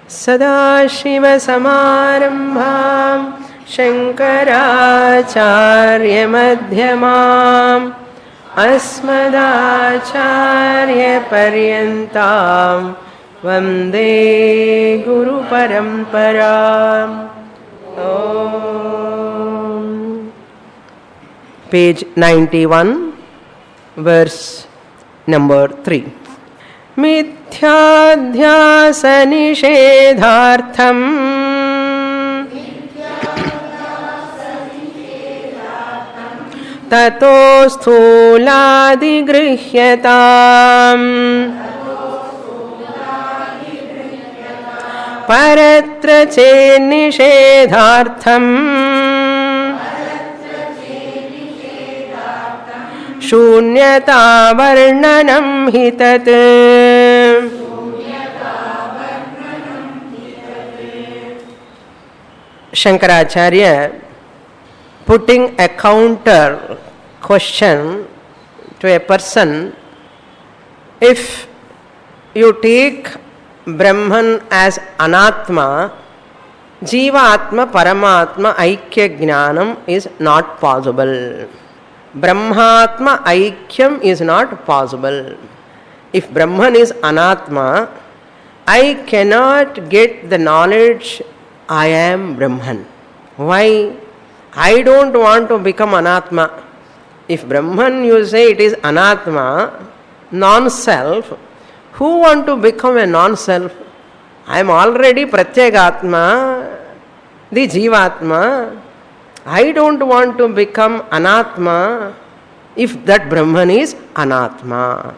सदाशिवसमारम्भां शङ्कराचार्यमध्यमाम् अस्मदाचार्यपर्यन्तां वन्दे गुरुपरम्पराम्. Page 91, verse number 3. मिथ्याध्यासनिषेधार्थम् ततो स्थूलादिगृह्यताम् परत्र चेन्निषेधार्थम् शून्यतावर्णनं हि तत्. Shankaracharya putting a counter question to a person: if you take Brahman as Anatma, Jiva Atma Paramatma Aikya Jnanam is not possible. Brahmatma Aikyam is not possible. If Brahman is Anatma, I cannot get the knowledge I am Brahman. Why? I don't want to become Anatma. If Brahman, you say it is Anatma, non-self, who want to become a non-self? I am already Pratyagatma, the Jivatma. I don't want to become Anatma if that Brahman is Anatma.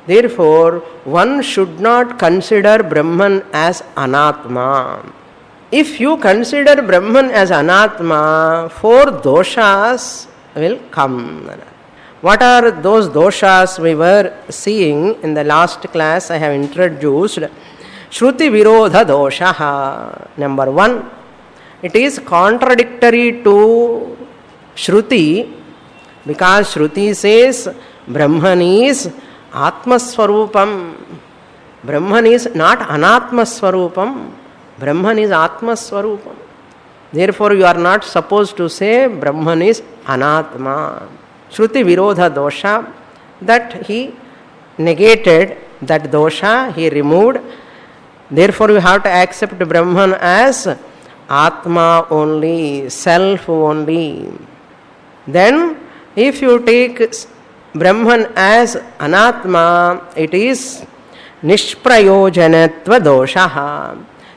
Therefore, one should not consider Brahman as Anatma. If you consider Brahman as Anatma, 4 doshas will come. What are those doshas we were seeing in the last class? I have introduced Shruti Virodha dosha. Number 1, it is contradictory to Shruti, because Shruti says Brahman is Atma Swarupam. Brahman is not Anatma Swarupam. Brahman is Atma Swarupam. Therefore, you are not supposed to say Brahman is Anatma. Shruti Virodha dosha, that he negated, that dosha he removed. Therefore, you have to accept Brahman as Atma only, self only. Then, if you take Brahman as Anatma, it is Nishprayojanatva dosha.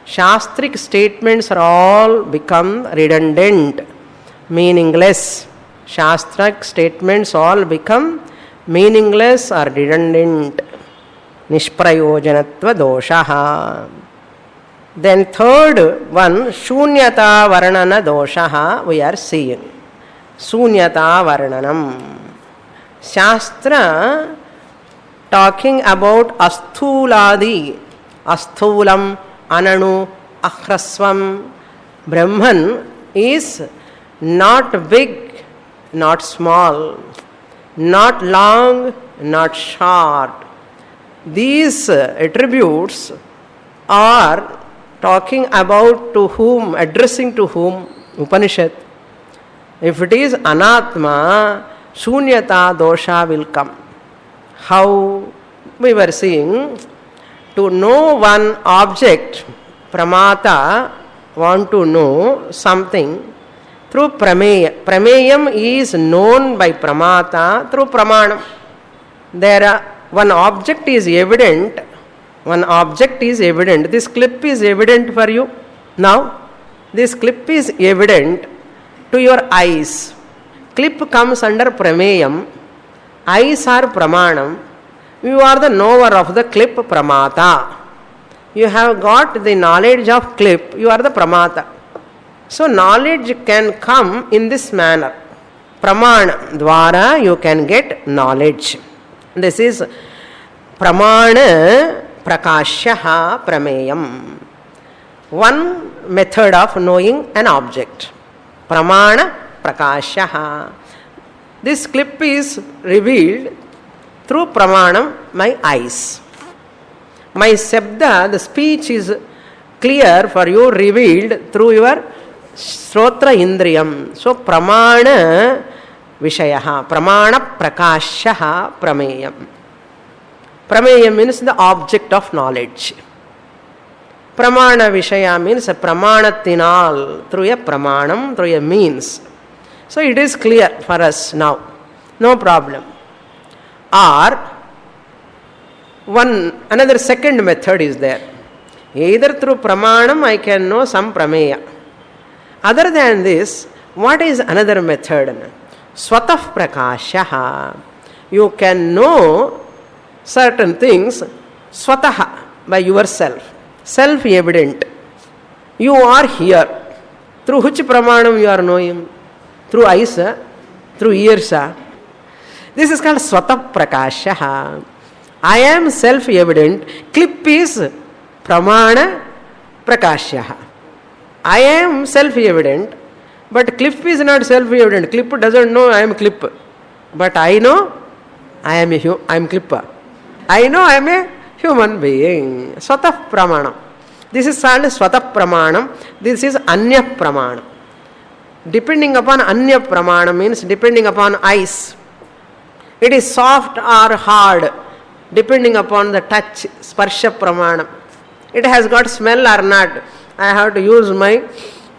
Shastric statements are all become redundant, meaningless. Shastric statements all become meaningless or redundant. Nishprayojanatva dosha. Then third one, Shunyata Varnana dosha, we are seeing. Shunyata Varnanam. Shastra talking about Asthuladi, Asthulam, Ananu, Ahrasvam. Brahman is not big, not small, not long, not short. These attributes are talking about to whom, addressing to whom? Upanishad. If it is Anatma, Shunyata dosha will come. How? We were seeing, to know one object, Pramata want to know something through Prameya. Prameyam is known by Pramata through Pramanam. One object is evident. One object is evident. This clip is evident for you. Now, this clip is evident to your eyes. Clip comes under Prameyam. Eyes are Pramanam. You are the knower of the clip, Pramata. You have got the knowledge of clip. You are the Pramata. So, knowledge can come in this manner. Pramana dwara you can get knowledge. This is Pramana Prakashyaha Prameyam. One method of knowing an object. Pramana Prakashyaha. This clip is revealed through Pramanam, my eyes. My Sabda, the speech is clear for you, revealed through your Shrotra Indriyam. So Pramana Vishayaha, Pramana Prakashaha Prameyam. Prameyam means the object of knowledge. Pramana Vishaya means a Pramanatinal, through a Pramanam, through a means. So it is clear for us now. No problem. Or another second method is there. Either through Pramanam I can know some Prameya. Other than this, what is another method? Swatah Prakashaha. You can know certain things Swataha, by yourself. Self-evident. You are here. Through which Pramanam you are knowing? Through eyes, through ears. This is called Swatah Prakashaha. I am self-evident. Clip is Pramana Prakashaha. I am self-evident, but clip is not self-evident. Clip doesn't know I am clip. But I know I am clipper. I know I am a human being. Swatah Pramanam. This is called Swatah Pramanam. This is Anya Pramanam. Depending upon Anya Pramanam means depending upon eyes. It is soft or hard, depending upon the touch, Sparsha Pramanam. It has got smell or not. I have to use my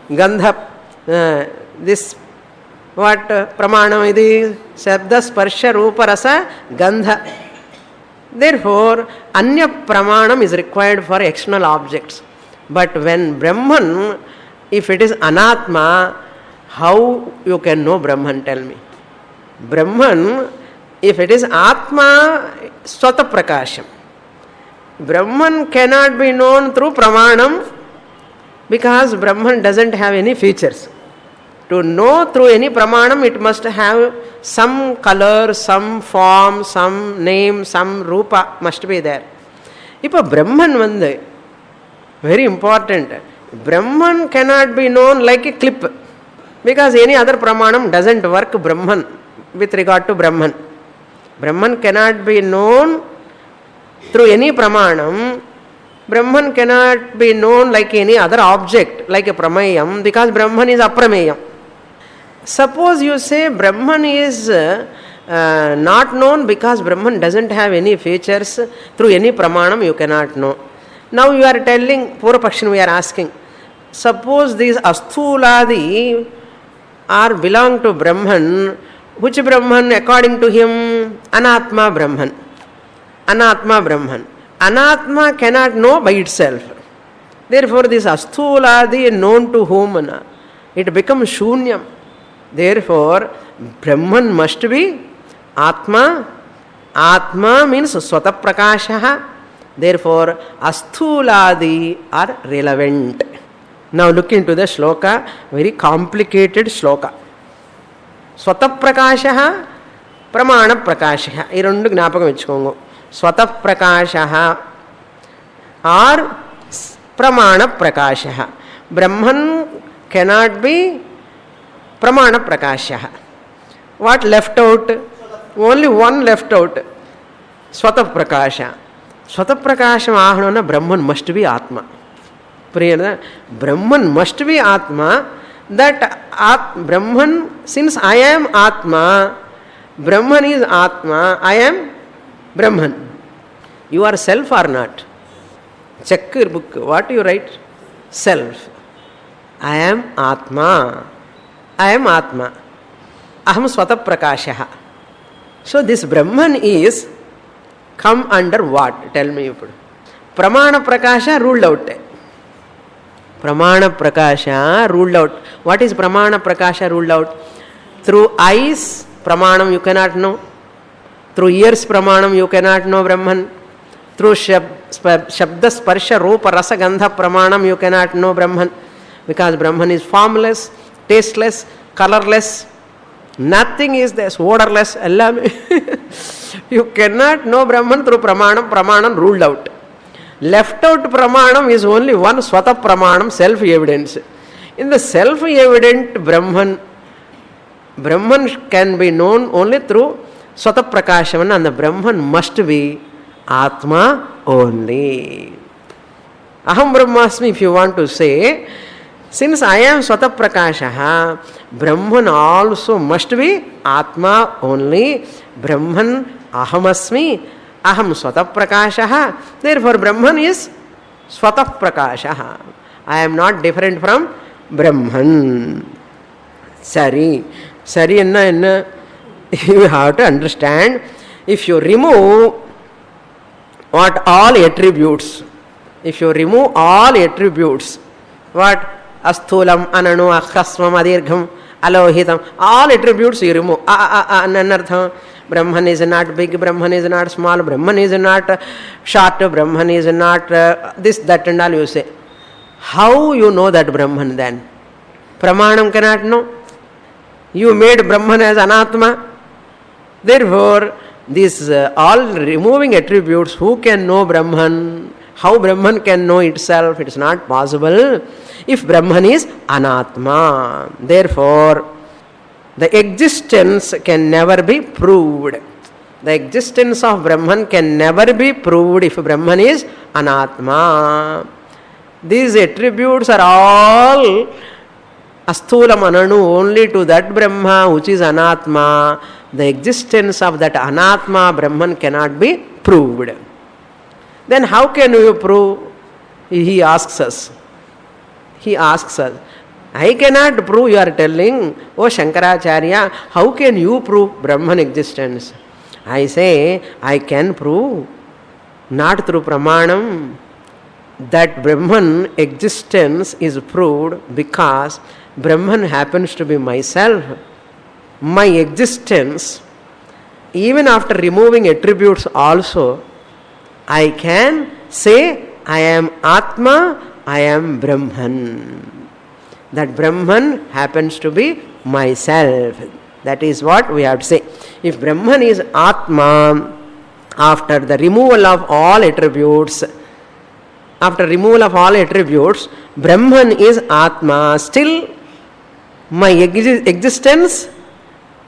Gandha, this what Pramanam idi? Shabda Sparsha Rupa Rasa Gandha. Therefore, Anya Pramanam is required for external objects. But when Brahman, if it is Anatma, how you can know Brahman? Tell me. Brahman, if it is Atma, Swatah Prakasham. Brahman cannot be known through Pramanam because Brahman doesn't have any features. To know through any Pramanam, it must have some color, some form, some name, some Rupa must be there. If a Brahman vande, very important, Brahman cannot be known like a clip because any other Pramanam doesn't work Brahman with regard to Brahman. Brahman cannot be known through any Pramanam. Brahman cannot be known like any other object, like a Pramayam, because Brahman is Aprameyam. Suppose you say Brahman is not known because Brahman doesn't have any features, through any Pramanam you cannot know. Now you are telling, Purvapakshan we are asking, suppose these Asthuladi are belong to Brahman, which Brahman according to him? Anatma Brahman. Anatma Brahman. Anatma cannot know by itself. Therefore this Asthuladi known to whom? It becomes Shunyam. Therefore Brahman must be Atma. Atma means Swatah Prakashaha. Therefore Asthuladi are relevant. Now look into the shloka, very complicated shloka. Swatah Prakashaha, Pramana Prakashaha. Ee rendu gnapakam vechkongo. Swatah Prakashaha or Pramana Prakashaha. Brahman cannot be Pramana Prakashaha. What left out? Only one left out. Swatah Prakasha. Swatah Prakasham ahanona Brahman must be Atma. Brahman must be Atma. That Brahman, since I am Atma, Brahman is Atma, I am Brahman. You are self or not? Check your book. What you write? Self. I am Atma. I am Atma. Aham Swatah Prakashaha. So this Brahman is come under what? Tell me. Pramana Prakasha ruled out. Pramana Prakasha ruled out. What is Pramana Prakasha ruled out? Through eyes, Pramanam you cannot know. Through ears, Pramanam you cannot know Brahman. Through Shabda Sparsha Rupa Rasa Gandha Pramanam you cannot know Brahman. Because Brahman is formless, tasteless, colorless. Nothing is there, odorless. You cannot know Brahman through Pramanam. Pramanam ruled out. Left out Pramanam is only one Swatah Pramanam, self-evidence. In the self-evident Brahman can be known only through Swatah Prakashavan, and the Brahman must be Atma only. Aham Brahmasmi, if you want to say, since I am Swata Prakasha, Brahman also must be Atma only. Brahman Ahamasmi, Aham Swata Prakasha. Therefore, Brahman is Swata Prakasha. I am not different from Brahman. Sari. Sari enna. You have to understand. If you remove what all attributes, if you remove all attributes, what asthulam, ananu, akhasvam, adirgham, alohitam, all attributes you remove. Nanartham. Brahman is not big, Brahman is not small, Brahman is not short, Brahman is not this, that and all you say. How you know that Brahman then? Pramanam cannot know. You made Brahman as Anatma. Therefore, these all removing attributes, who can know Brahman? How Brahman can know itself? It is not possible if Brahman is Anatma. Therefore, the existence can never be proved. The existence of Brahman can never be proved if Brahman is Anatma. These attributes are all Asthulam Ananu only to that Brahma which is Anatma. The existence of that Anatma Brahman cannot be proved. Then how can you prove? He asks us. I cannot prove, you are telling, oh Shankaracharya, how can you prove Brahman existence? I say, I can prove, not through Pramanam, that Brahman existence is proved because Brahman happens to be myself. My existence, even after removing attributes also, I can say, I am Atma, I am Brahman. That Brahman happens to be myself. That is what we have to say. If Brahman is Atma, after the removal of all attributes, Brahman is Atma, still my existence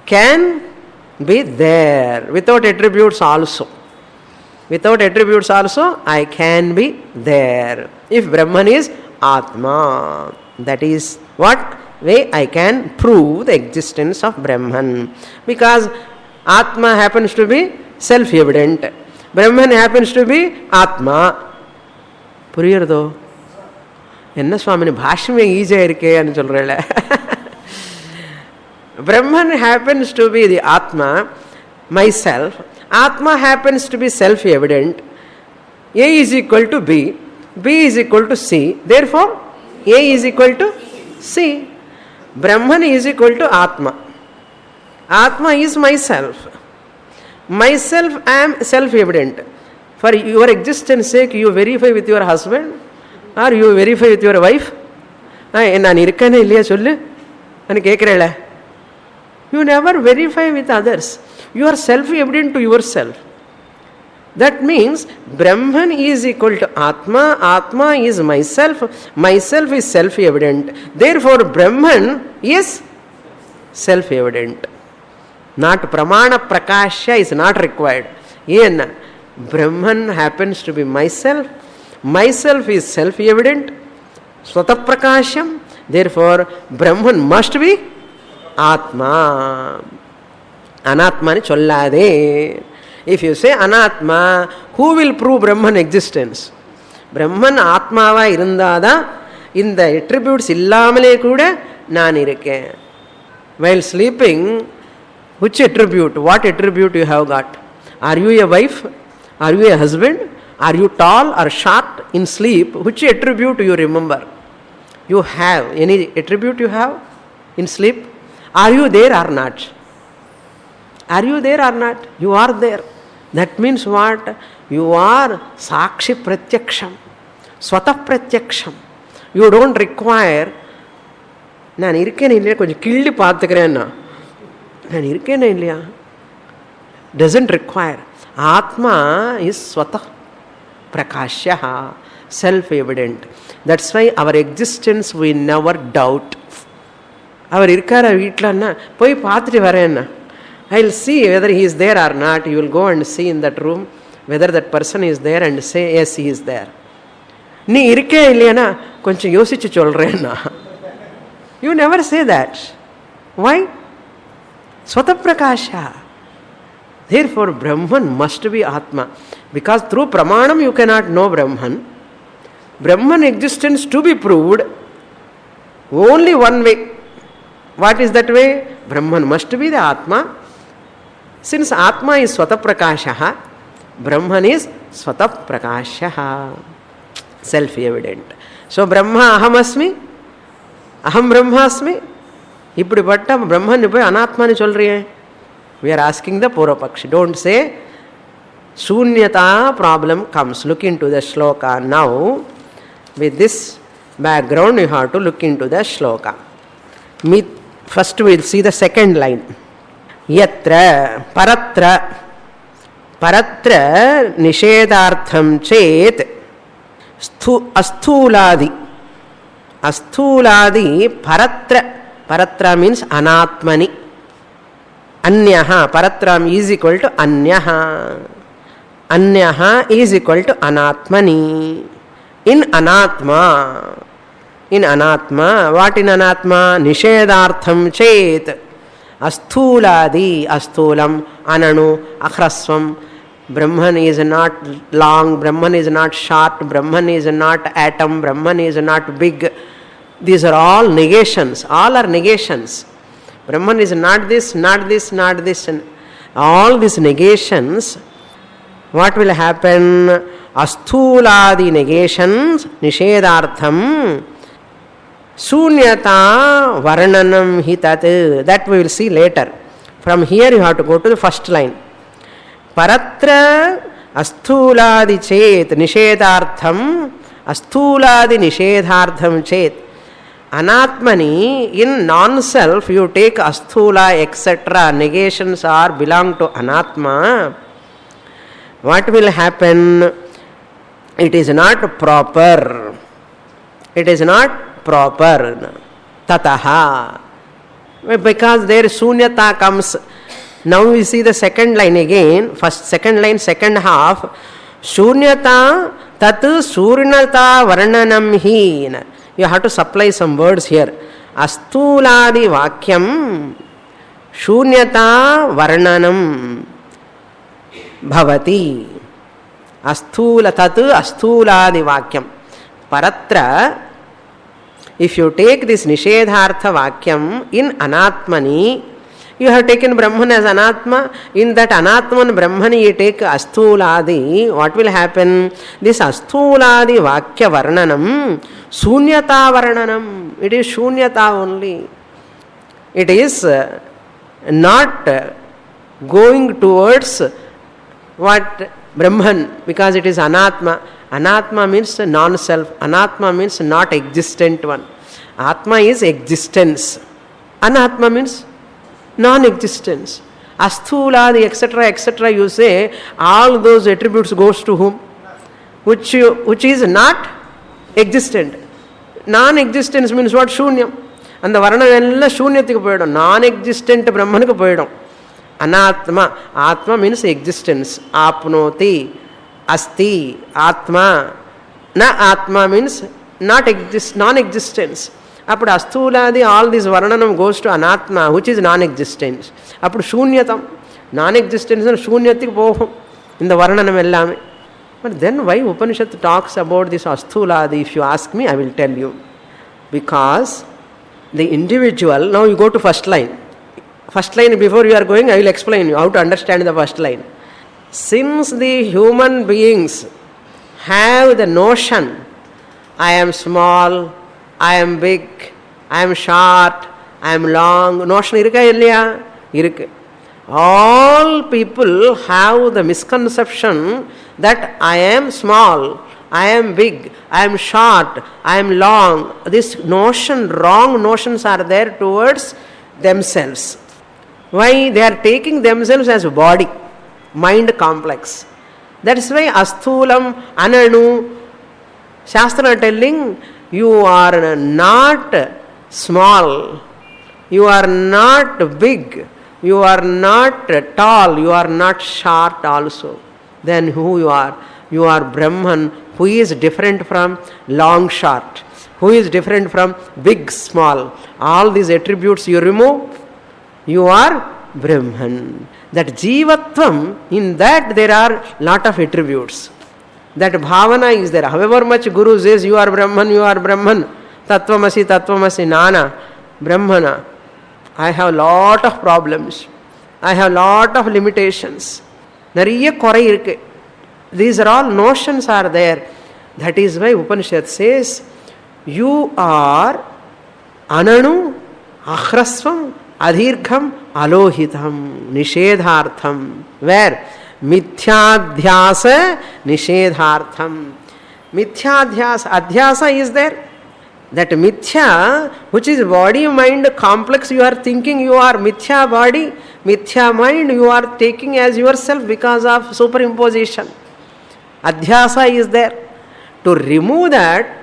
can be there without attributes also. Without attributes also, I can be there. If Brahman is Atma, that is what way I can prove the existence of Brahman. Because Atma happens to be self-evident. Brahman happens to be Atma. புரியுறதோ? என்ன சுவாமி பாஷ்யமே ஈஸியாக இருக்கே anu சொல்கிறேன். Brahman happens to be the Atma, myself. Atma happens to be self-evident. A is equal to B. B is equal to C. Therefore, A is equal to C. Brahman is equal to Atma. Atma is myself. Myself I am self-evident. For your existence sake, you verify with your husband or you verify with your wife. நான் இருக்கேனே இல்லையா சொல்லு நான் கேட்குறேல. You never verify with others. You are self-evident to yourself. That means Brahman is equal to Atma. Atma is myself. Myself is self-evident. Therefore, Brahman is self-evident. Not Pramana Prakasha is not required. Yen Brahman happens to be myself. Myself is self-evident. Swata Prakasham. Therefore, Brahman must be Atma. Anatma ni chollade. If you say Anatma, who will prove Brahman existence? Brahman Atmava irundada இந்த attributes இல்லாமலே கூட நான் இருக்கேன். While sleeping, which attribute? What attribute you have got? Are you a wife? Are you a husband? Are you tall or short in sleep? Which attribute you remember? You have any attribute you have in sleep? Are you there or not? Are you there or not? You are there. That means what? You are Sakshi Pratyaksham, Swata Pratyaksham. You don't require, நான் இருக்கேன் இல்லையா கொஞ்சம் கிள்ளி பார்த்துக்கிறேன்னா, நான் இருக்கேன் இல்லையா, doesn't require. Atma is Swata Prakashya, self-evident. That's why our existence we never doubt. அவர் இருக்காரா வீட்டிலன்னா போய் பார்த்துட்டு வரேன்னா, I will see whether he is there or not. You will go and see in that room whether that person is there and say, yes, he is there. நீ இருக்கே இல்லையானா கொஞ்சம் யோசிச்சு சொல்கிறேன்னா. You never say that. Why? ஸ்வதப்பிரகாஷா. Therefore, Brahman must be Atma. Because through Pramanam you cannot know Brahman. Brahman existence to be proved, only one way. What is that way? Brahman must be the Atma. Since Atma is Swataprakasha, Brahman is Swataprakasha. Self-evident. So, Brahma Aham Asmi, Aham Brahma Asmi. இப்படிப்பட்ட பிரம்மன் போய் அனாத்மான்னு சொல்றியே. We are asking the Purvapakshi. Don't say Shunyata problem comes. Look into the shloka now. With this background, you have to look into the shloka. First we will see the second line. Yatra paratra paratra nishedartham chet asthuladi. Asthuladi paratra. Paratra means anatmani. Anyaha. Paratram is equal to anyaha. Anyaha is equal to anatmani. In anatma. In anatma. What in anatma? Nishedartham chet. Asthuladi. Asthulam. Ananu. Akhrasvam. Brahman is not long. Brahman is not short. Brahman is not atom. Brahman is not big. These are all negations. All are negations. Brahman is not this, not this, not this. And all these negations, what will happen? Asthuladi negations, nishedartham, sunyata varnanam hi tat. That we will see later. From here you have to go to the first line. Paratra asthuladi chet nishedartham, asthuladi nishedhartham chet. Anatmani, in non-self, you take asthula, etc. Negations are belong to anatma. What will happen? It is not proper. It is not proper. Tataha. Because there sunyata comes. Now we see the second line again. First, second line, second half. Sunyata tatu surnata varnanam hi. You have to supply some words here. Asthuladi vakyam shunyata varnanam bhavati. Asthula tatu asthuladi vakyam. Paratra, if you take this nishedhartha vakyam in anatmani, you have taken Brahman as anatma. In that anatman Brahmani you take asthuladi. What will happen? This asthuladi vakya varnanam, sunyata varnanam. It is shunyata only. It is not going towards what Brahman, because it is anatma. Anatma means non-self. Anatma means not existent one. Atma is existence. Anatma means non-existence. Asthuladi, etc., etc. You say, all those attributes goes to whom? Which is not existent. Non-existence means what? Shunyam. And the varna ella shunyathikku poyidum. Non-existent Brahmanikku poyidum. Anatma. Atma means existence. Apnoti, asti, atma. Na atma means not exist, non-existence. అప్పుడు అస్థూలాది all this వర్ణనం goes to అనాత్మ which is non existence. అప్పుడు శూన్యతం non existence శూన్యతికి పోహం இந்த వర్ణనం எல்லாமே. But then why Upanishad talks about this asthuladi? If you ask me, I will tell you. Because the individual, now you go to first line. First line, before you are going, I will explain you how to understand the first line. Since the human beings have the notion, I am small, I am big, I am short, I am long, notion irukka illaya? Irukku. All people have the misconception that I am small, I am big, I am short, I am long. This notion, wrong notions are there towards themselves. Why? They are taking themselves as body, mind complex. That is why asthulam, ananu, Shastra telling, you are not small, you are not big, you are not tall, you are not short also. Then who you are? You are Brahman, who is different from long short, who is different from big small. All these attributes you remove, you are Brahman. That Jivatvam, in that there are lot of attributes. That bhavana is there. However much Guru says you are Brahman, Tattvamasi, Nana, Brahmana. I have lot of problems. I have lot of limitations. These are all notions are there. That is why Upanishad says, you are Ananu, Akhrasvam, Adhirgham, Alohitam, Nishedhartham. Where? Mithyadhyasa, Nishedhartham. Mithyadhyasa, Adhyasa is there. That mithya, which is body-mind complex, you are thinking you are mithya body, mithya mind, you are taking as yourself because of superimposition. Adhyasa is there. To remove that,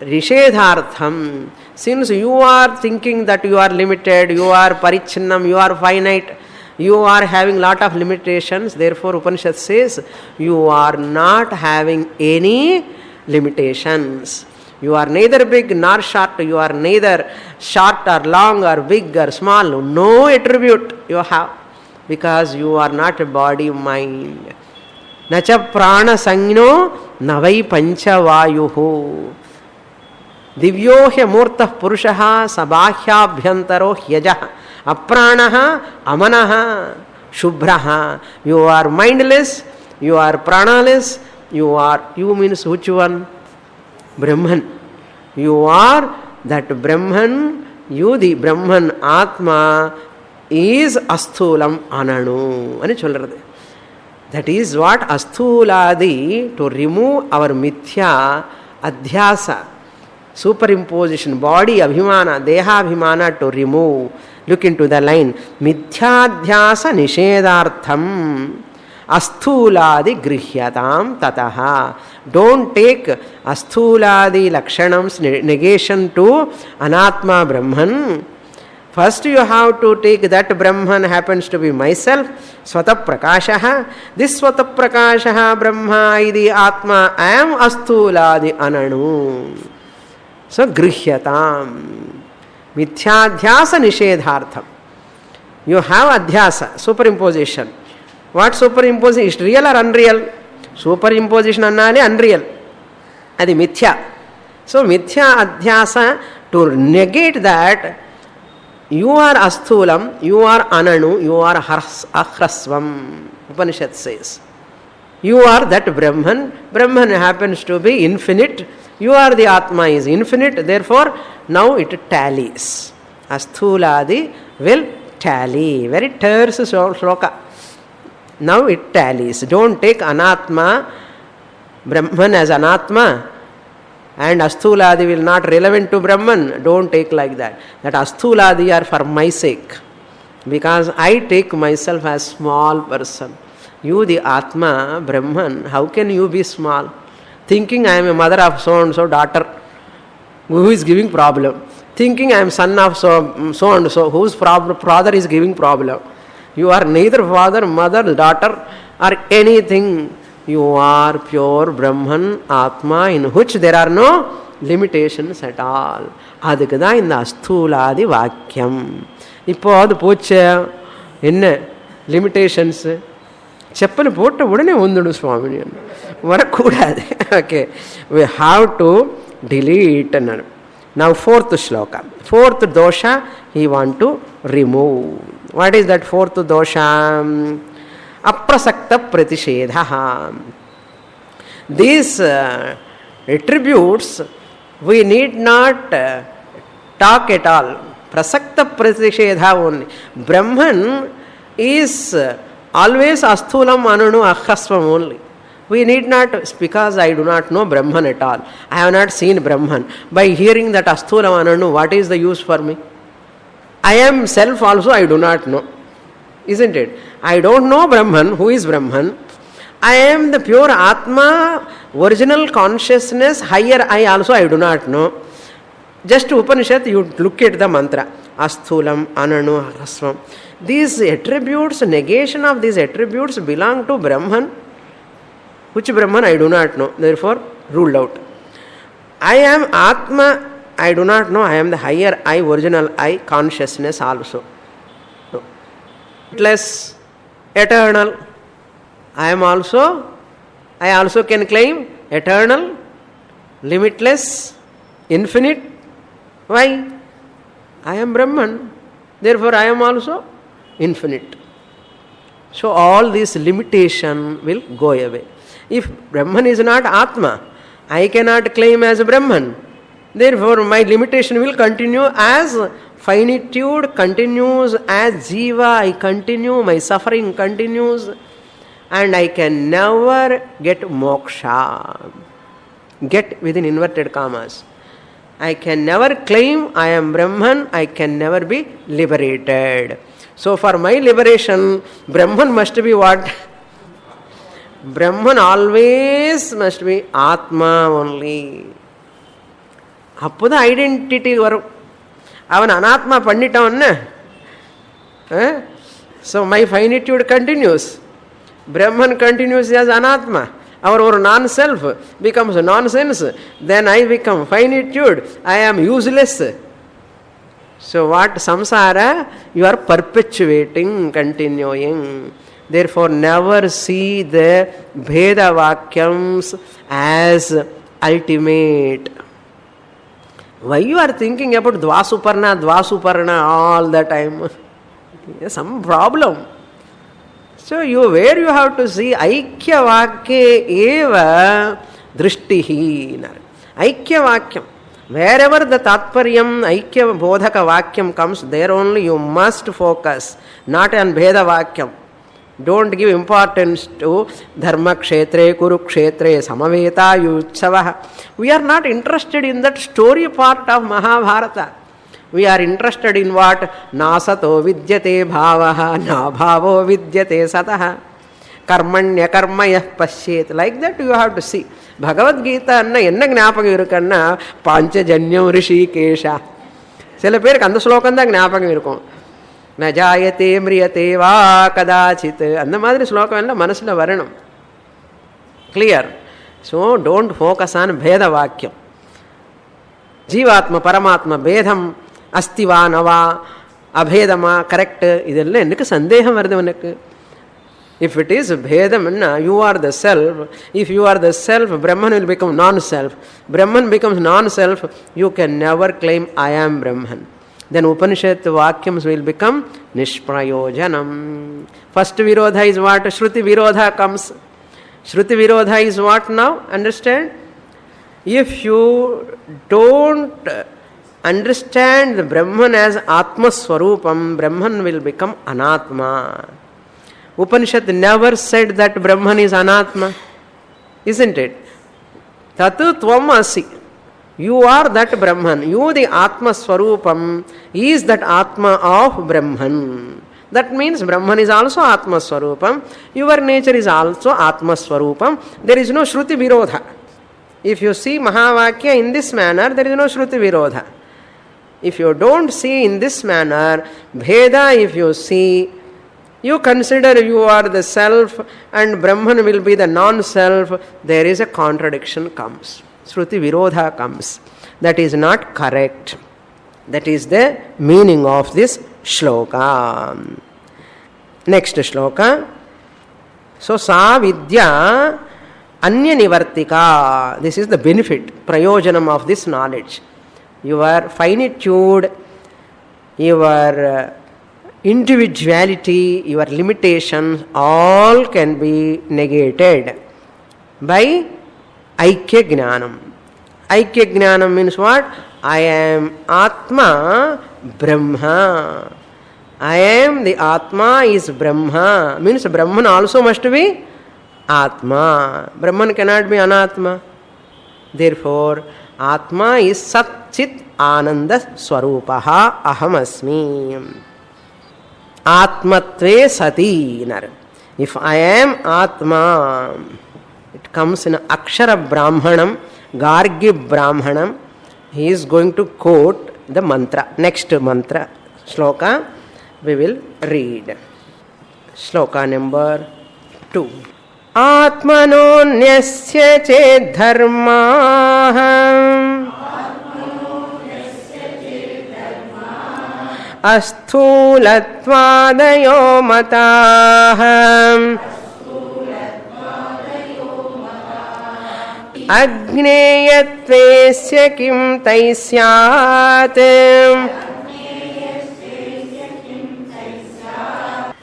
Rishedhartham. Since you are thinking that you are limited, you are parichinnam, you are finite, you are having lot of limitations, therefore Upanishad says, you are not having any limitations. You are neither big nor short, you are neither short or long or big or small. No attribute you have, because you are not a body mind. Nacha prana sangno navai pancha vayuhu. Divyohya murtah purushaha sabahya bhyantaro hyajah. Apranaha amanaha shubhraha. You are mindless, you are pranaless, you means which one? Brahman. You are that Brahman, you the Brahman Atma is Asthulam Ananu. That is what Asthuladi, to remove our mithya, adhyasa, superimposition, body abhimana, deha abhimana to remove. Look into the line. Mithyadhyasa nishedhartham. Asthuladi grihyatam tataha. Don't take asthuladi lakshanams negation to anatma Brahman. First you have to take that Brahman happens to be myself, Swata Prakashaha. This Swata Prakashaha Brahma idi Atma, I am asthuladi ananu. So grihyatam. Mithyadhyasa nishedhartham. You have adhyasa, superimposition. What superimposition? Is real or unreal? Superimposition annali unreal. Adi mithya. So mithya adhyasa, to negate that, you are asthulam, you are ananu, you are akhrasvam. Upanishad says. You are that Brahman. Brahman happens to be infinite. You are the Atma is infinite. Therefore, now it tallies. Asthuladi will tally. Very terse shloka. Now it tallies. Don't take anatma, Brahman as anatma, and asthuladi will not relevant to Brahman. Don't take like that. That asthuladi are for my sake. Because I take myself as small person. You the Atma, Brahman, how can you be small? Thinking I am a mother of so and so daughter who is giving problem. Thinking I am son of so and so whose father is giving problem. You are neither father, mother, daughter or anything. You are pure Brahman, Atma, in which there are no limitations at all. Adukada in the Asthuladi Vakyam. Ipo adu pocha enna limitations. Cheppanu potta udane undudu Swamini. Varakudadu. Okay. We have to delete. Now fourth shloka. Fourth dosha he want to remove. What is that fourth dosha? Aprasakta pratishedha. These attributes we need not talk at all. Prasakta pratishedha only. Brahman is always asthulam ananu akhasvam only. We need not, because I do not know Brahman at all. I have not seen Brahman. By hearing that asthulam ananu, what is the use for me? I am self also, I do not know. Isn't it? I don't know Brahman. Who is Brahman? I am the pure Atma, original consciousness, higher I also, I do not know. Just Upanishad, you look at the mantra. Asthulam, Ananu, Rasvam. These attributes, negation of these attributes belong to Brahman. Which Brahman I do not know. Therefore, ruled out. I am Atma, I do not know, I am the higher I, original I, consciousness also. No. Limitless, eternal. I also can claim eternal, limitless, infinite. Why? I am Brahman, therefore I am also infinite. So all this limitation will go away. If Brahman is not Atma, I cannot claim as Brahman. Therefore my limitation will continue as finitude continues, as Jiva I continue, my suffering continues, and I can never get moksha. Get within inverted commas. I can never claim I am Brahman, I can never be liberated. So for my liberation, Brahman must be what? Brahman always must be Atma only. அப்போதான் identity வரும். அவன் அனாத்மா பண்ணிட்டவன். So my finitude continues. Brahman continues as anatma. Our non-self becomes nonsense. Then I become finitude. I am useless. So what? Samsara, you are perpetuating, continuing. Therefore never see the Bheda Vakyams as ultimate. Why you are thinking about Dvasuparna all the time? Some problem. So where you have to see Aikya Vakye eva drishtihi. Aikya Vakyam. Wherever the Tatparyam, Aikya Bodhaka Vakyam comes, there only you must focus, not on Bheda Vakyam. Don't give importance to Dharma Kshetre, Kuru Kshetre, Samaveta, Yutsavaha. We are not interested in that story part of Mahabharata. We are interested in what? Nasato vidyate bhavaha, na bhavo vidyate sataha. Karmanya karmaya pashyet. Like that you have to see. Bhagavad Gita anna enna gnapagam irukkanna Panchajanyam Rishikesha. Sila பேருக்கு அந்த ஸ்லோகம் தான் ஞாபகம் இருக்கும். ந ஜாயதே மிரியதே வா கதாச்சித். அந்த மாதிரி ஸ்லோகம் எல்லாம் மனசில் வரணும். Clear. So don't focus on பேத வாக்கியம். ஜீவாத்மா பரமாத்மா பேதம் அஸ்திவா நவா அபேதமா கரெக்டு இதெல்லாம் எனக்கு சந்தேகம் வருது உனக்கு. If it is bhedam, you are the self. If you are the self, Brahman will become non-self. Brahman becomes non-self, you can never claim I am Brahman. Then Upanishad Vakyams will become Nishprayojanam. First Virodha is what? Shruti Virodha comes. Shruti Virodha is what now? Understand? If you don't understand the Brahman as Atma Swarupam, Brahman will become Anatma. Upanishad never said that Brahman is Anatma, isn't it? Tatu tvam asi. You are that Brahman. You, the Atma Swarupam, is that Atma of Brahman. That means Brahman is also Atma Swarupam. Your nature is also Atma Swarupam. There is no Shruti Virodha. If you see Mahavakya in this manner, there is no Shruti Virodha. If you don't see in this manner, Bheda if you see, you consider you are the self and Brahman will be the non-self, there is a contradiction comes. Shruti Virodha comes. That is not correct. That is the meaning of this shloka. Next shloka. So, sa vidya anya nivartika. This is the benefit, prayojanam of this knowledge. Your finitude, your individuality, your limitations, all can be negated by Aikya Jnanam. Aikya Jnanam means what? I am Atma Brahma. I am the Atma is Brahma. Means Brahman also must be Atma. Brahman cannot be Anatma. Therefore, Atma is Sat Chit Ananda Swarupaha Ahamasmi. Atmatve Sati. If I am Atma, it comes in Akshara Brahmanam, Gargi Brahmanam. He is going to quote the mantra. Next mantra, shloka, we will read. Shloka number 2. आत्मनोऽन्यस्य चेद्धर्माः अस्थूलत्वादयो मताः अज्ञेयत्वेस्य किं तैः स्यात्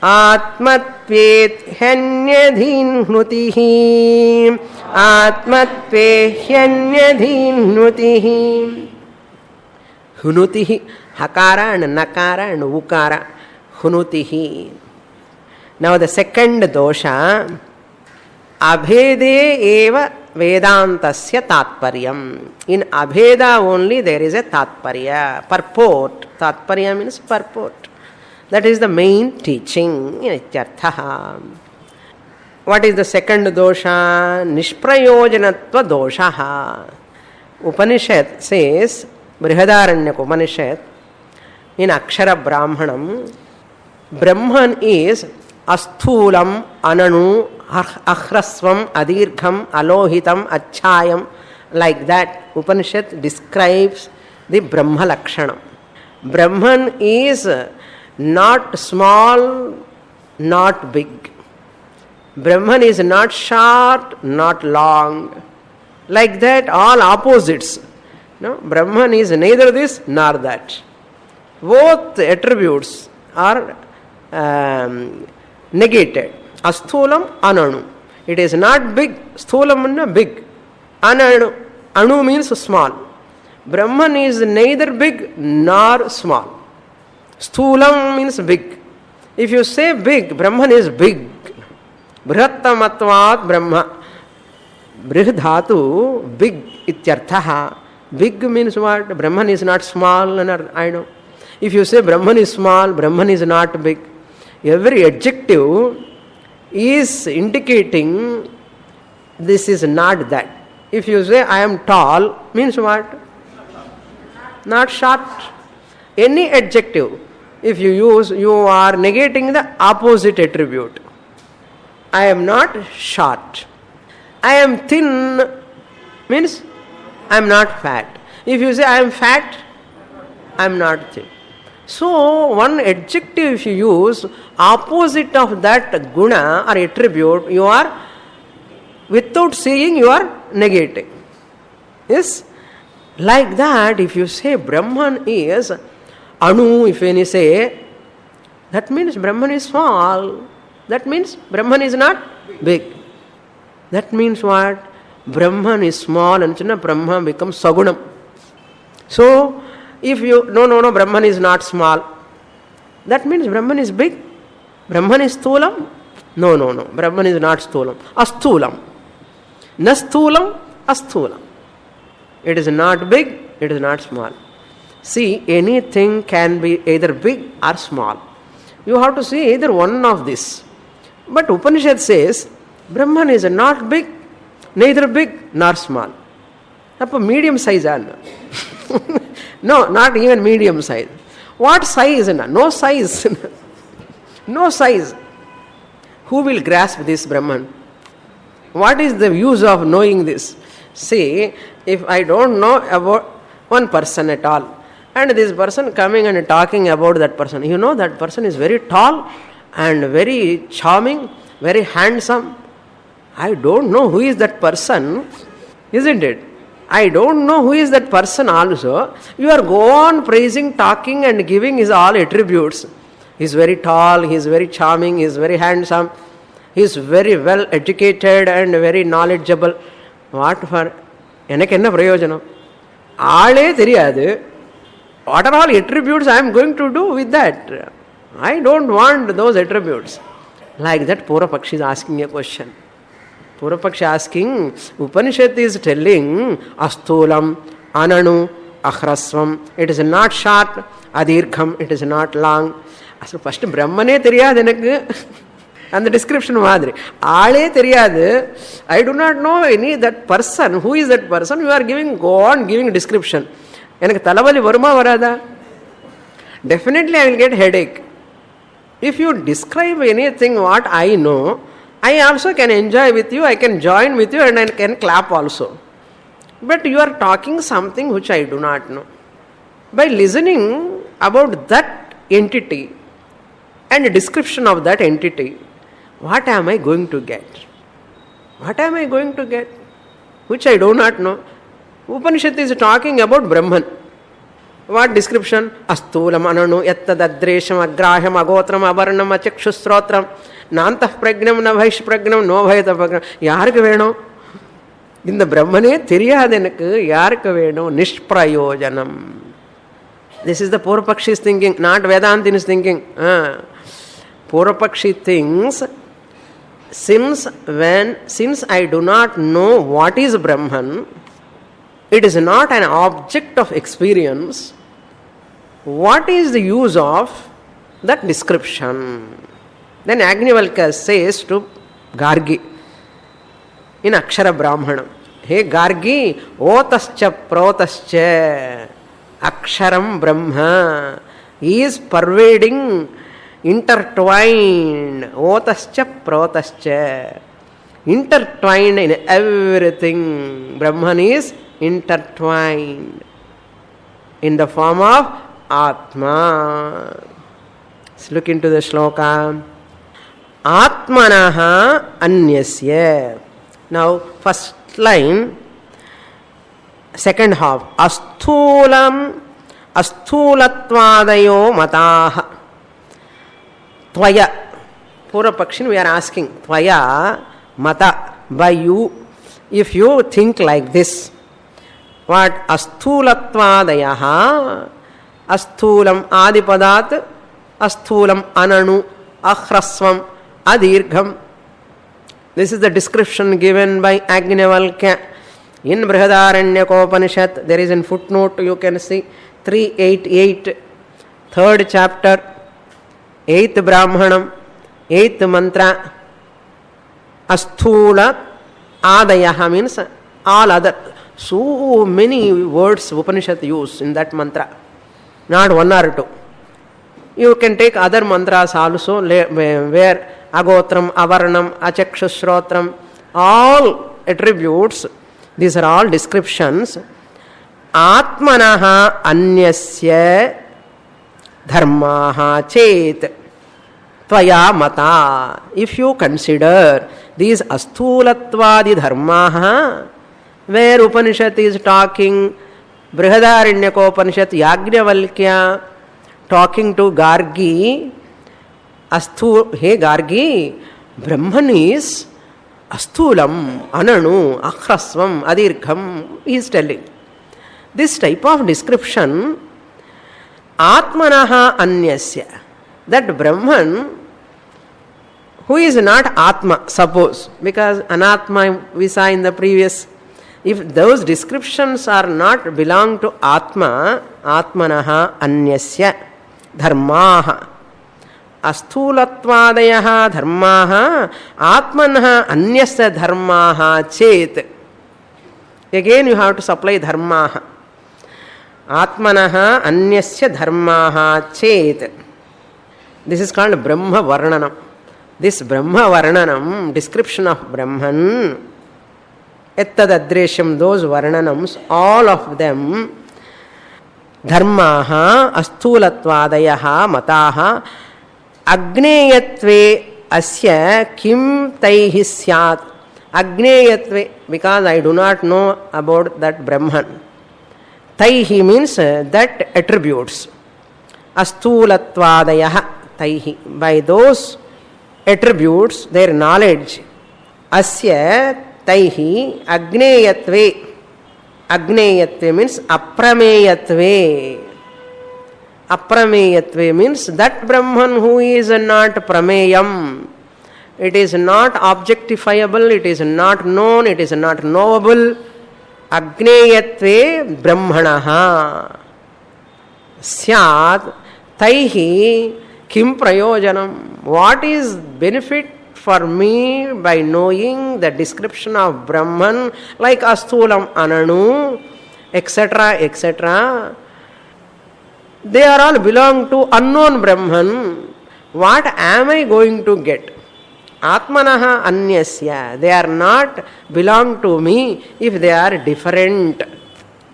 आत्मत्वेह्यन्यधीन्नुतिः आत्मत्वेह्यन्यधीन्नुतिः हुनुतिः hakara and nakara and ukara hunutihi. Now the second dosha abhede eva vedantasya tatparyam. In abheda only there is a tatparya, purport. Tatparya means purport. That is the main teaching. Ityarthaha. What is the second dosha? Nishprayojanatva doshaha. Upanishad says, Brihadaranyaka Upanishad, in Akshara Brahmanam, Brahman is asthulam, ananu, ahrasvam, adirgham, alohitam, achayam. Like that, Upanishad describes the Brahma Lakshanam. Brahman is not small, not big. Brahman is not short, not long. Like that, all opposites. No, Brahman is neither this nor that. Both attributes are negated. Asthulam, ananu. It is not big. Sthulam means big. Ananu. Anu means small. Brahman is neither big nor small. Sthulam means big. If you say big, Brahman is big. Brihattamatvat Brahma. Brihadhatu, big ityarthaha. Big means what? Brahman is not small. I know. If you say Brahman is small, Brahman is not big. Every adjective is indicating this is not that. If you say I am tall, means what? Not short. Any adjective, if you use, you are negating the opposite attribute. I am not short. I am thin, means I am not fat. If you say I am fat, I am not thin. So, one adjective if you use, opposite of that guna or attribute, you are, without saying, you are negating. Yes? Like that, if you say Brahman is Anu, if any say, that means Brahman is small. That means Brahman is not big. That means what? Brahman is small and Brahma becomes Sagunam. So, if you, no, Brahman is not small. That means Brahman is big. Brahman is Sthulam. No. Brahman is not Sthulam. Asthulam. Nasthulam, Asthulam. It is not big, it is not small. See, anything can be either big or small. You have to see either one of this. But Upanishad says, Brahman is not big, neither big nor small. Appa medium size. No, not even medium size. What size? No size. No size. Who will grasp this Brahman? What is the use of knowing this? See, if I don't know about one person at all, and this person coming and talking about that person, you know that person is very tall and very charming, very handsome. I don't know who is that person, isn't it? I don't know who is that person also. You are go on praising, talking and giving his all attributes. He is very tall, he is very charming, he is very handsome, he is very well educated and very knowledgeable. What for? எனக்கு என்ன பிரயோஜனம்? ஆளே தெரியாது. What are all attributes I am going to do with that? I don't want those attributes. Like that, Purapakshi is asking a question. Purapakshi asking, Upanishad is telling, Asthulam, Ananu, Ahrasvam, it is not short, Adirgham, it is not long. So first Brahmane theriyadu enakku. And the description madri. Aale theriyadu. I do not know any that person. Who is that person? You are giving, go on giving description. Enakku talavali varuma varada? Definitely I will get headache. If you describe anything what I know, I also can enjoy with you, I can join with you, and I can clap also. But you are talking something which I do not know. By listening about that entity and a description of that entity, what am I going to get? What am I going to get? Which I do not know. Upanishad is talking about Brahman. What description? Astulam ananu yattadadresham agraham agotram avarnam achakshusrotram nantah pragnam navaish pragnam novayata pragnam. Yarku veno? இந்த பிரம்மனே தெரியாது எனக்கு, யாருக்கு வேணும்? நிஷ்பிரயோஜனம். This is the Purvapakshi thinking, not Vedantin thinking. Purvapakshi thinks, since I do not know what is Brahman, it is not an object of experience, what is the use of that description? Then Agnivalkya says to Gargi in Akshara Brahmanam, hey Gargi, otascha protascha Aksharam Brahma, he is pervading, intertwined, otascha protascha, intertwined in everything. Brahman is intertwined in the form of Atma. Let's look into the shloka. Atmanaha anyasya. Now, first line, second half. Asthulam asthulattvadayo mataha. Tvaya. Purvapakshi, we are asking. Tvaya mata. By you. If you think like this. What? Asthulattvadayaha. Asthulam adipadat. Asthulam ananu. Ahrasvam. Adirgham. This is the description given by Agnivalkya in Brihadaranyaka. There is in footnote, you can see 388, 3rd chapter, 8th Brahmanam, 8th mantra. Asthula Adayaha means all other. So many words Upanishad use in that mantra, not one or two. You can take other mantras also where agotram, avarnam, achakshusrotram, all attributes, these are all descriptions. Atmanaha anyasya dharmaha chet tvaya mata. If you consider these asthulattvadi dharmaha, where Upanishad is talking, Brihadaranyaka Yagnavalkya talking to Gargi, hey Gargi, Brahman is asthulam, ananu, ahrasvam, adirgham, he is telling. This type of description, Atmanaha anyasya, that Brahman, who is not Atma, suppose, because Anatma we saw in the previous, if those descriptions are not belong to Atma, Atmanaha anyasya dharmaha. Asthulattvadayaha dharmaha atmanaha anyasya dharmaha chet. Again you have to supply dharmaha. Atmanaha anyasya dharmaha chet. This is called Brahma Varnanam. This Brahma Varnanam, description of Brahman, ettadadresham, those Varnanams, all of them, dharmaha asthulattvadayaha mataha agneyatve asya kim taihi syat. Agneyatve, because I do not know about that Brahman. Taihi means that attributes. Asthulattvadayaha taihi, by those attributes, their knowledge. Asya taihi agneyatve. Agneyatve means aprameyatve. Aprameyatve means that Brahman who is not prameyam. It is not objectifiable, it is not known, it is not knowable. Agneyatve brahmanaha syat taihi kim prayojanam. What is benefit for me by knowing the description of Brahman like asthulam ananu, etc., etc.? They are all belong to unknown Brahman. What am I going to get? Atmanaha anyasya. They are not belong to me if they are different.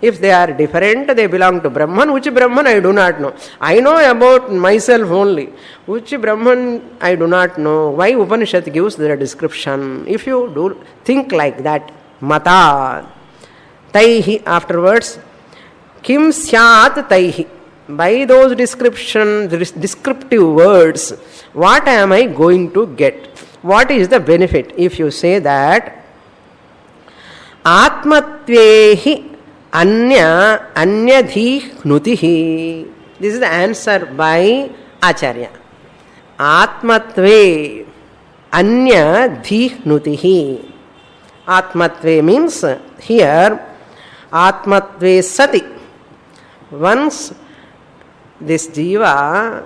If they are different, they belong to Brahman. Which Brahman I do not know. I know about myself only. Which Brahman I do not know. Why Upanishad gives the description? If you do think like that, mata, taihi, afterwards, kim syat taihi. By those descriptive words, what am I going to get? What is the benefit? If you say that, atmatvehi anyadhi hnutihi. This is the answer by Acharya. Atmatve anyadhi hnutihi. Atmatve means here atmatve sati. Once this jiva,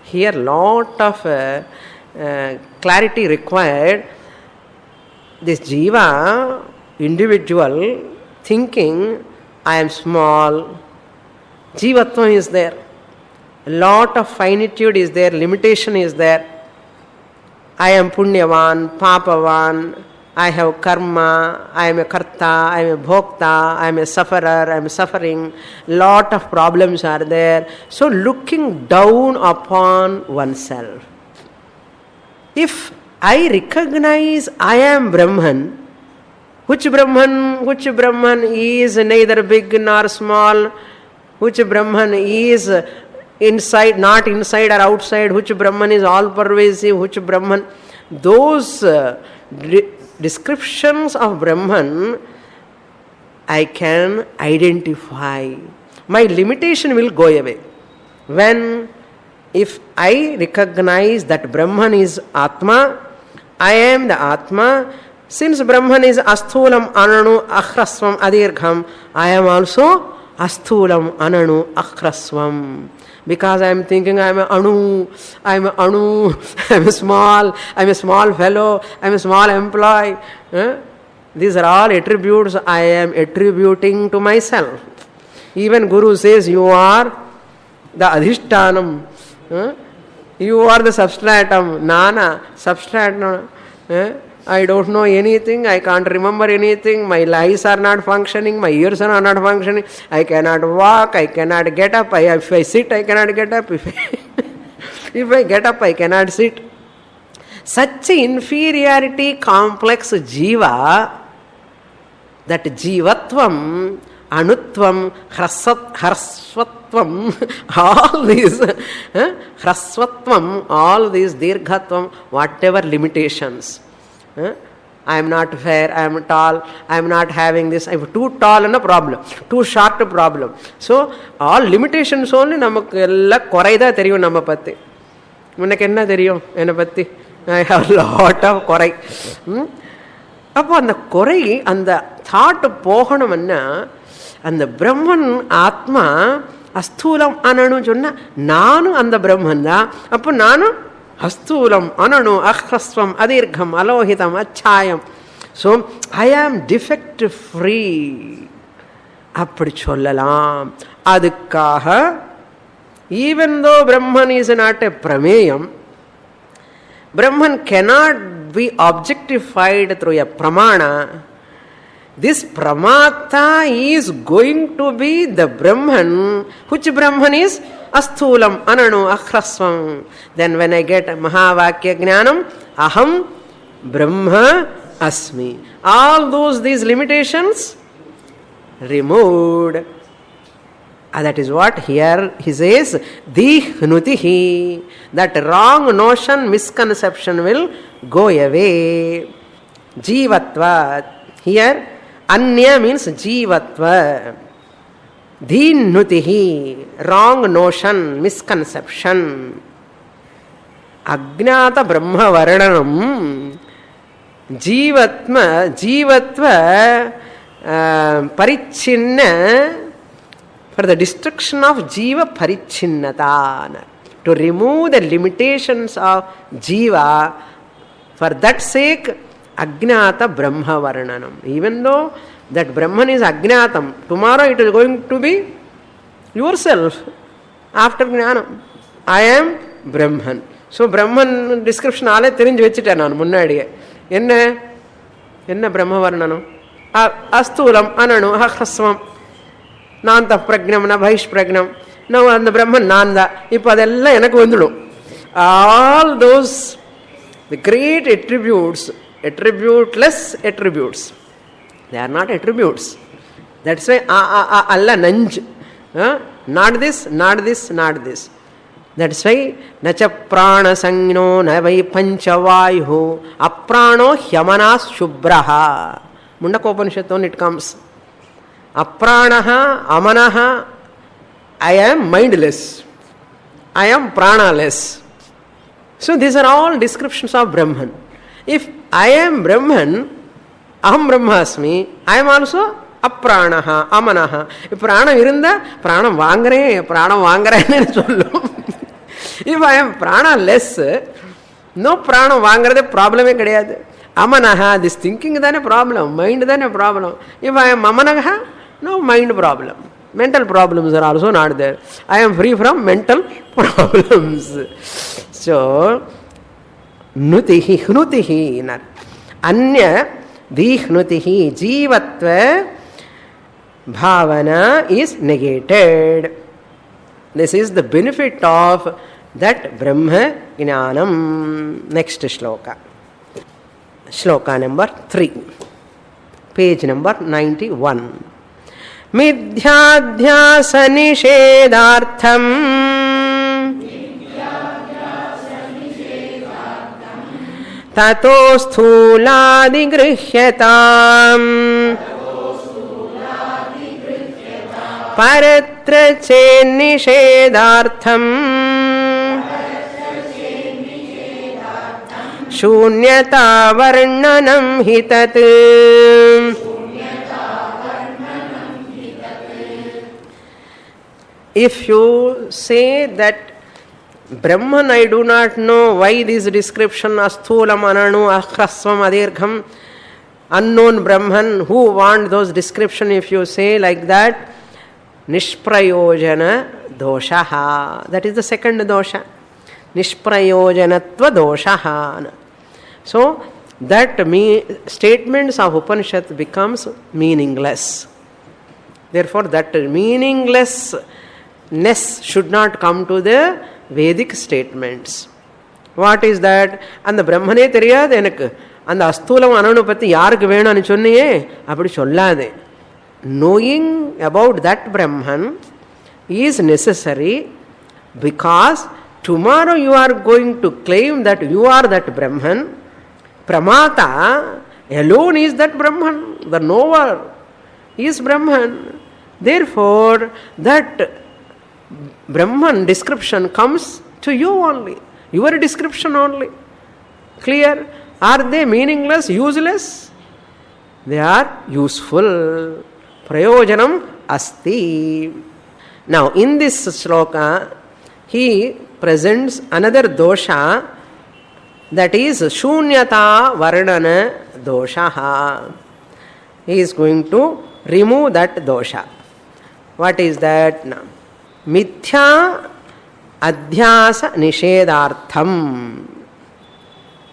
here lot of clarity required. This jiva, individual, thinking, I am small, jivatva is there. A lot of finitude is there, limitation is there. I am punyavan, papavan, I have karma, I am a karta, I am a bhokta, I am a sufferer, I am suffering. Lot of problems are there. So looking down upon oneself. If I recognize I am Brahman, which Brahman is neither big nor small, which Brahman is inside, not inside or outside, which Brahman is all pervasive, which Brahman, those descriptions of Brahman I can identify. My limitation will go away. When, if I recognize that Brahman is Atma, I am the Atma. Since Brahman is Asthulam, Ananu, Akhrasvam, Adirgham, I am also Asthulam, Ananu, Akhrasvam. Because I am thinking I am a Anu, I am a small fellow, I am a small employee. These are all attributes I am attributing to myself. Even Guru says, you are the Adhishtanam, you are the substratum, Nana, substratum. I don't know anything, I can't remember anything, my eyes are not functioning, my ears are not functioning, I cannot walk, I cannot get up, if I sit, I cannot get up, if I get up, I cannot sit. Such inferiority complex jiva, that jivatvam, anutvam, hrasvatvam, all these, hrasvatvam, all these dirghatvam, whatever limitations. I am not fair, I am tall, I am not having this, I am too tall and a problem, too short a problem. So, all limitations only namakku ella koraida theriyum namma patti. Unakku enna theriyum enna patti? I have a lot of korai. அப்போ அந்த குறை அந்த thought போகணும்னா அந்த பிரம்மன் ஆத்மா அஸ்தூலம் அனனு சொன்னா நானும் அந்த பிரம்மன் தான். அப்போ நானும் அஸ்தூலம் அனனு அஹ்ரஸ்வம் அதீர்க்கம் அலோகிதம் அச்சாயம். ஸோ ஐ ஆம் டிஃபெக்ட் ஃப்ரீ அப்படி சொல்லலாம். அதுக்காக even though Brahman is not a prameyam, Brahman cannot be objectified through a pramana. This pramata is going to be the Brahman. Which Brahman is? Asthulam, Ananu, Akhrasvam. Then when I get Mahavakya Jnanam, Aham Brahma Asmi. All these limitations removed. That is what here he says, Dihnutihi. That wrong notion, misconception will go away. Jivatva. Here, Anya means Jivatva. Dihnutihi. Wrong notion, misconception. Ajnata Brahma Varanam. Jivatva Parichinna. For the destruction of jiva parichinnata, to remove the limitations of jiva, for that sake ajnata brahma varnanam. Even though that Brahman is ajnatam, tomorrow it is going to be yourself after jnanam. I am Brahman. So Brahman description ஆளே தெரிஞ்சு வச்சுட்டேன் நான் முன்னாடியே. என்ன என்ன பிரம்ம வர்ணனம்? அஸ்தூலம், அனணு, ஹஸ்வம், நான் தப்பிரஜம், நான் பைஷ்பிரஜம், நான் அந்த பிரம்மன் நான் தான். இப்போ அதெல்லாம் எனக்கு வந்துடும். All those the great attributes, attributeless attributes, they are not attributes. That's why alla nanj, not this, not this, not this. That's why nacha prana sangno na vai panchavayu aprano hyamanas shubbraha. Mundakopanishad it comes. Apranaha amanaha, I am mindless, I am pranaless. So these are all descriptions of Brahman. If I am Brahman, aham brahmasmi, I am also அப்ராணஹா அமனஹா. பிராணம் இருந்தால் பிராணம் வாங்குறேன்னு சொல்லும். இப்போ I am பிராணா less, no பிராணம் வாங்குறதே ப்ராப்ளமே கிடையாது. அமனஹா, திஸ் திங்கிங் தானே ப்ராப்ளம், மைண்டு தானே ப்ராப்ளம். இப்போ ஐ எம் அமனஹா, no mind problem. mental problems are also not there. I am free from mental problems. So nutihi hnutihi anya dihnutihi jivatva bhavana is negated. This is the benefit of that Brahma Jnanam. Next shloka. Shloka number 3. Page number 91. मिथ्याध्यास निषेधार्थम ततो स्थूलादिगृह्यताम् परत्र चेन्निषेधार्थम् शून्यता वर्णनं हि तत्. If you say that Brahman, I do not know why this description, asthulam, ananu, ahrasvam, adirgham, unknown Brahman, who want those description? If you say like that, nishprayojana doshaha, that is the second dosha, nishprayojanatva doshaha. So that statements of Upanishad becomes meaningless. Therefore that meaninglessness should not come to the Vedic statements. What is that? அந்த பிரம்மனே தெரியாது எனக்கு, அந்த அஸ்தூலம் அனனு பற்றி யாருக்கு வேணும்னு சொன்னியே, அப்படி சொல்லாதே. Knowing about that Brahman is necessary, because tomorrow you are going to claim that you are that Brahman. Pramata alone is that Brahman, the knower is Brahman. Therefore that Brahman description comes to you only, your description only. Clear? Are they meaningless, useless? They are useful. Prayojanam asti. Now in this shloka he presents another dosha, that is shunyata varnana doshaha. He is going to remove that dosha. What is that? Now mithya adhyasa nishedhartham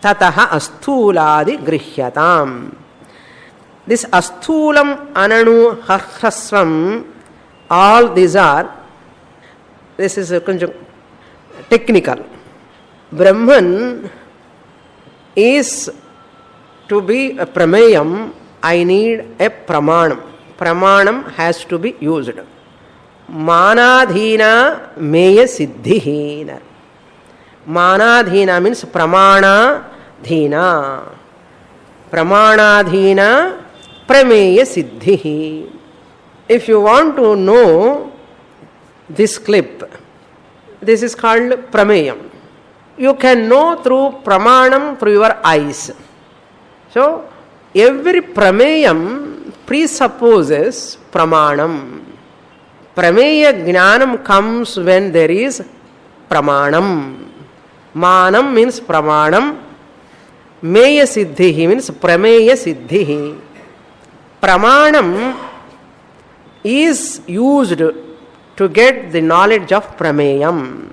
tataha asthuladi grihyatam. This asthulam, ananu, harhasvam, all these are, this is a technical. Brahman is to be a prameyam, I need a pramanam. Pramanam has to be used. Manadhina meya siddhihi. Manadhina means pramanadhina. Pramanadhina prameya siddhihi. If you want to know this clip, this is called prameyam. You can know through pramanam, through your eyes. So every prameyam presupposes pramanam. Prameya jnanam comes when there is pramanam. Manam means pramanam. Meya siddhihi means prameya siddhihi. Pramanam is used to get the knowledge of prameyam.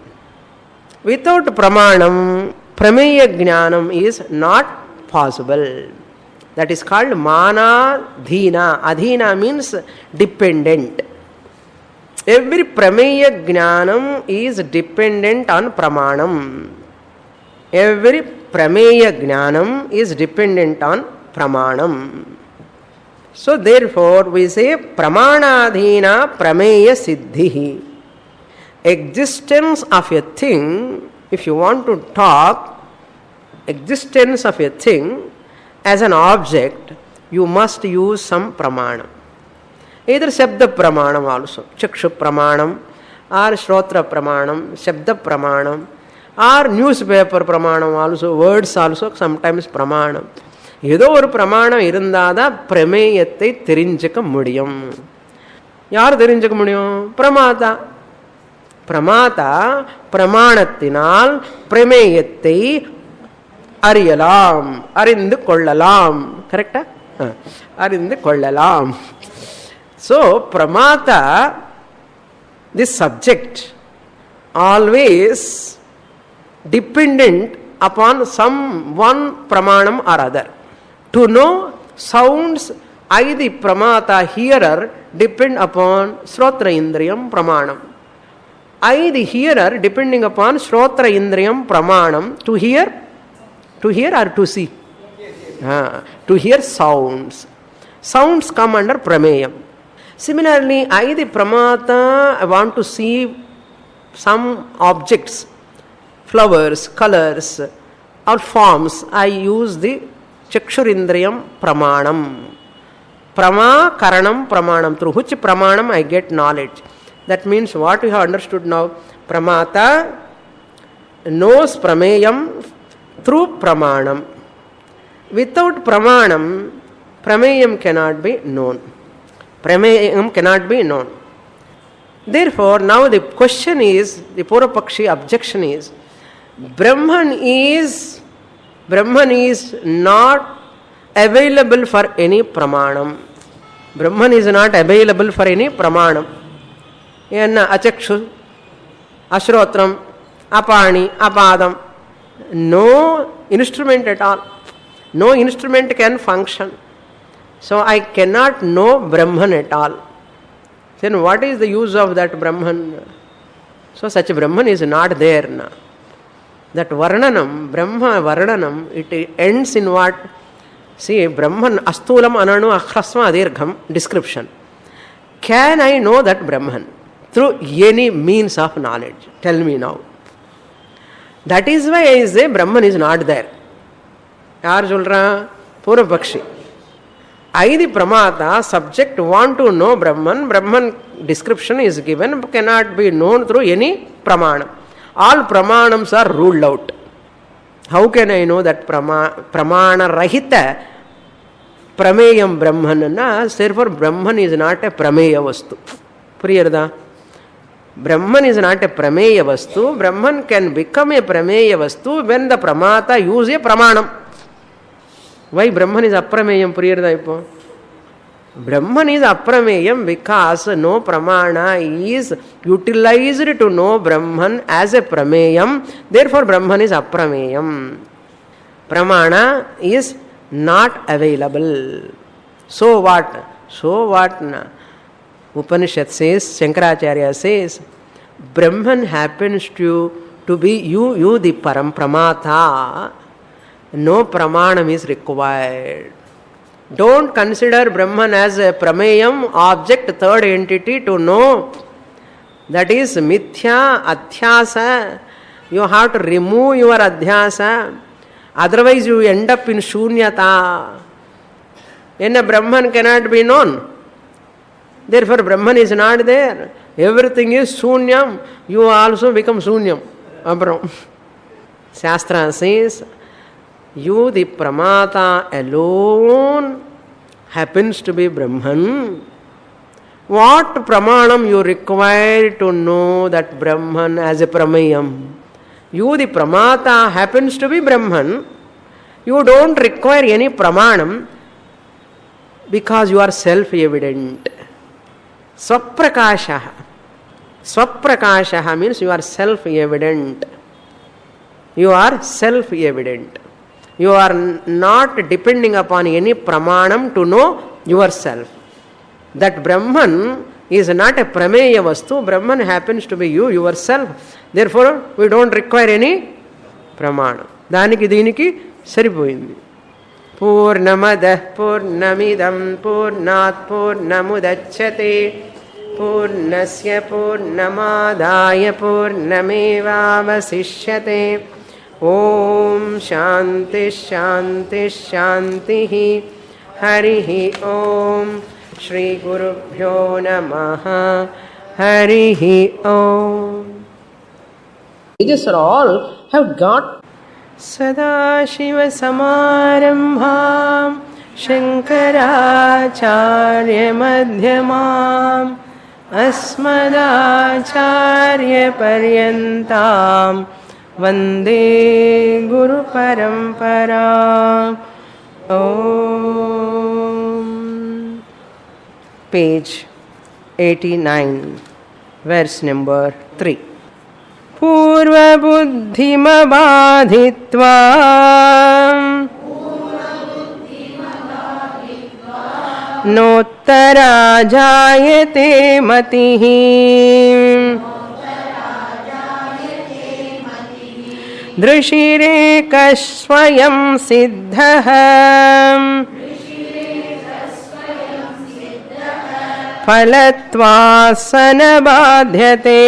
Without pramanam, prameya jnanam is not possible. That is called mana dhina. Adhina means dependent. Every prameya jnanam is dependent on pramanam. Every prameya jnanam is dependent on pramanam. So therefore we say pramanadhina prameya siddhi. Existence of a thing, if you want to talk existence of a thing as an object, you must use some pramanam. Either Shabda Pramanam also, Chakshu Pramanam, or Shrotra Pramanam, Shabda Pramanam, or newspaper Pramanam also, words also, sometimes Pramanam. ஏதோ ஒரு பிரமாணம் இருந்தாதான் பிரமேயத்தை தெரிஞ்சுக்க முடியும். யார் தெரிஞ்சுக்க முடியும்? பிரமாதா. பிரமாதா பிரமாணத்தினால் பிரமேயத்தை அறியலாம், அறிந்து கொள்ளலாம். கரெக்டா? அறிந்து கொள்ளலாம். So pramata, this subject, always dependent upon some one pramanam or other. To know sounds, I the pramata hearer depend upon Shrotra Indriyam Pramanam. I the hearer depending upon Shrotra Indriyam Pramanam to hear or to see? To hear sounds. Sounds come under Prameyam. Similarly, I the pramata, I want to see some objects, flowers, colors or forms. I use the Chakshurindriyam Pramanam. Prama Karanam Pramanam. Through which Pramanam I get knowledge. That means what we have understood now. Pramata knows Prameyam through Pramanam. Without Pramanam, Prameyam cannot be known. Prameyam cannot be known. Therefore, now the question is, the Purvapakshi objection is, Brahman is not available for any pramanam. Brahman is not available for any pramanam. Yenna achakshu, ashrotram, apani, apadam. No instrument at all. No instrument can function. So I cannot know Brahman at all. Then what is the use of that Brahman? So such a Brahman is not there now. That Varnanam, Brahma Varnanam, it ends in what? See, Brahman Astulam Ananu Akhrasma Adirgham description. Can I know that Brahman through any means of knowledge? Tell me now. That is why I say Brahman is not there. Yaar Julra? Purvapakshi. I the Pramata, subject want to know Brahman, Brahman description is given, cannot be known through any Pramanam. All Pramanams are ruled out. How can I know that Pramana Rahita Prameyam Brahman? Therefore Brahman is not a Prameya Vastu. Priyarda. Brahman is not a Prameya Vastu. Brahman can become a Prameya Vastu when the Pramata use a Pramanam. Why Brahman is Aprameyam, Priyarda? Brahman is Aprameyam because no Pramana is utilized to know Brahman as a Prameyam. Therefore Brahman is Aprameyam. Pramana is not available. So what? So what? Upanishad says, Shankaracharya says, Brahman happens to be you the Pramata. No pramanam is required. Don't consider Brahman as a prameyam, object, third entity to know. That is mithya, adhyasa. You have to remove your adhyasa. Otherwise you end up in shunyata. Then a Brahman cannot be known. Therefore Brahman is not there. Everything is shunyam. You also become shunyam. Abram. Shastra says, you the Pramata alone happens to be Brahman. What Pramanam you require to know that Brahman as a Pramayam? You the Pramata happens to be Brahman. You don't require any Pramanam because you are self-evident. Swaprakasha. Swaprakasha means you are self-evident. You are self-evident. You are not depending upon any pramanam to know yourself. That Brahman is not a prameya vastu. Brahman happens to be you, yourself. Therefore, we don't require any pramanam. Daniki diniki saripoyindi. Purnamadah purnamidam purnat purnamudachyate purnasya purnamadaya purnamevavasishyate. Om Shanti Shanti Shanti Harihi Om Shri Gurubhyo Namaha Harihi Om. These are all have got Sadashiva Samarambham Shankaracharya Madhyamam Asmadacharya Paryantam Vande Guru Parampara. Om. Page 89, verse number 3. Purva buddhima badhitva nottara jayate matihi drishireka swayam siddhah phalatva sanabadhyate